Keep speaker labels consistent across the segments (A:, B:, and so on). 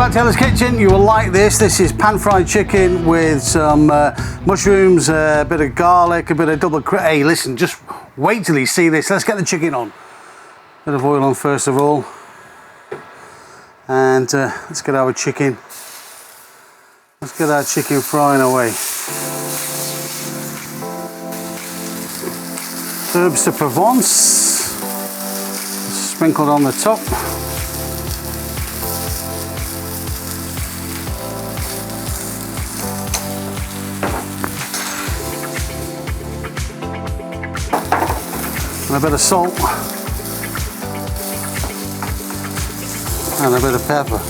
A: back to Taylor's Kitchen. You will like this. This is pan-fried chicken with some mushrooms, a bit of garlic, a bit of double cream. Hey, listen, just wait till you see this. Let's get the chicken on. Bit of oil on first of all. And let's get our chicken. Let's get our chicken frying away. Herbs de Provence, sprinkled on the top. And a bit of salt. And a bit of pepper.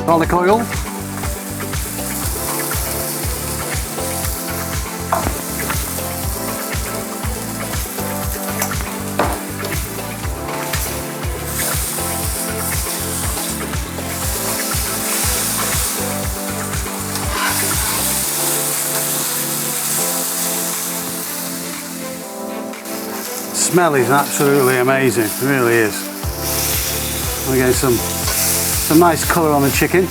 A: Garlic oil. Smell is absolutely amazing, it really is. We're getting some nice colour on the chicken.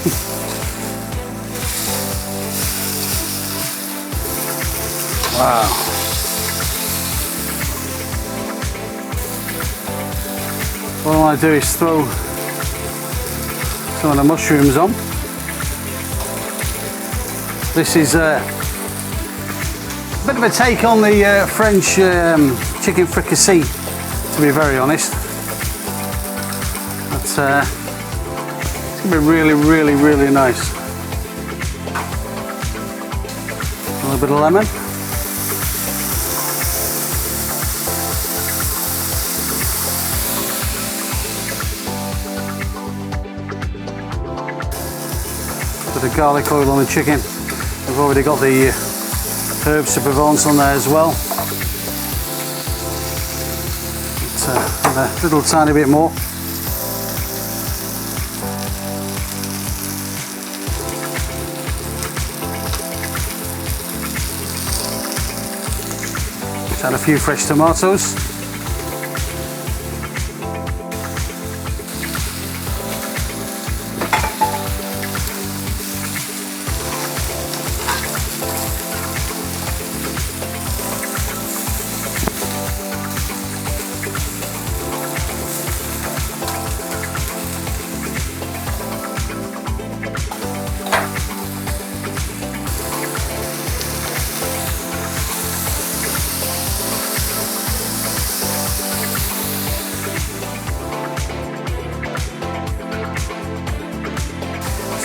A: Wow. What I want to do is throw some of the mushrooms on. This is a bit of a take on the French chicken fricassee, to be very honest. But, it's going to be really, really, really nice. A little bit of lemon. Bit of garlic oil on the chicken. I've already got the herbs de Provence on there as well. And a little tiny bit more. Just add a few fresh tomatoes.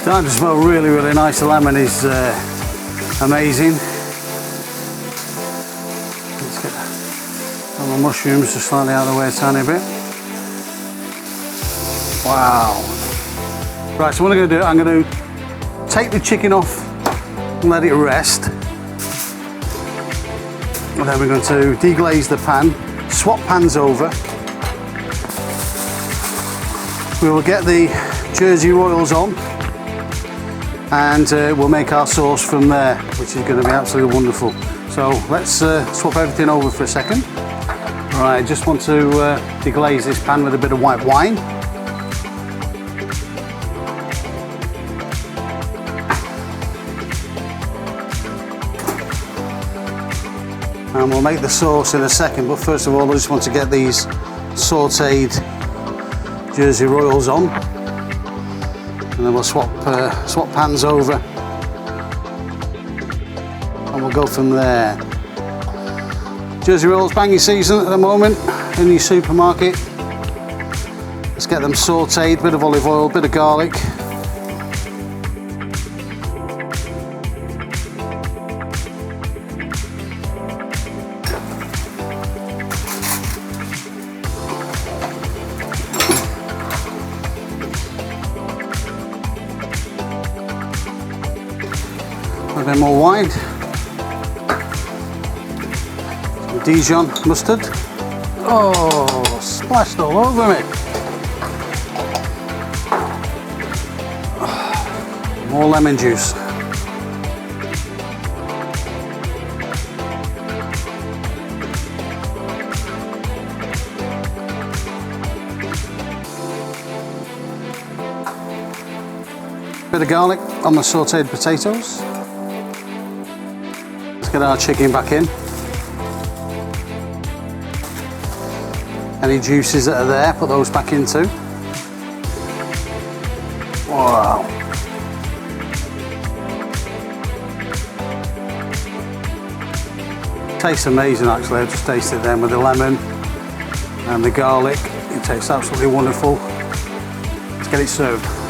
A: Starting to smell really, really nice. The lemon is amazing. Let's get all the mushrooms just slightly out of the way a tiny bit. Wow. Right, so what I'm going to do, I'm going to take the chicken off and let it rest. And then we're going to deglaze the pan, swap pans over. We will get the Jersey Royals on. And we'll make our sauce from there, which is going to be absolutely wonderful. So let's swap everything over for a second. Right, I just want to deglaze this pan with a bit of white wine. And we'll make the sauce in a second, but first of all I just want to get these sautéed Jersey Royals on. And then we'll swap pans over and we'll go from there. Jersey Royals banging season at the moment in the supermarket. Let's get them sautéed, bit of olive oil, bit of garlic. A bit more wine, some Dijon mustard. Oh, splashed all over me. More lemon juice. Bit of garlic on the sautéed potatoes. Let's get our chicken back in. Any juices that are there, put those back in too. Wow. Tastes amazing actually. I've just tasted them with the lemon and the garlic. It tastes absolutely wonderful. Let's get it served.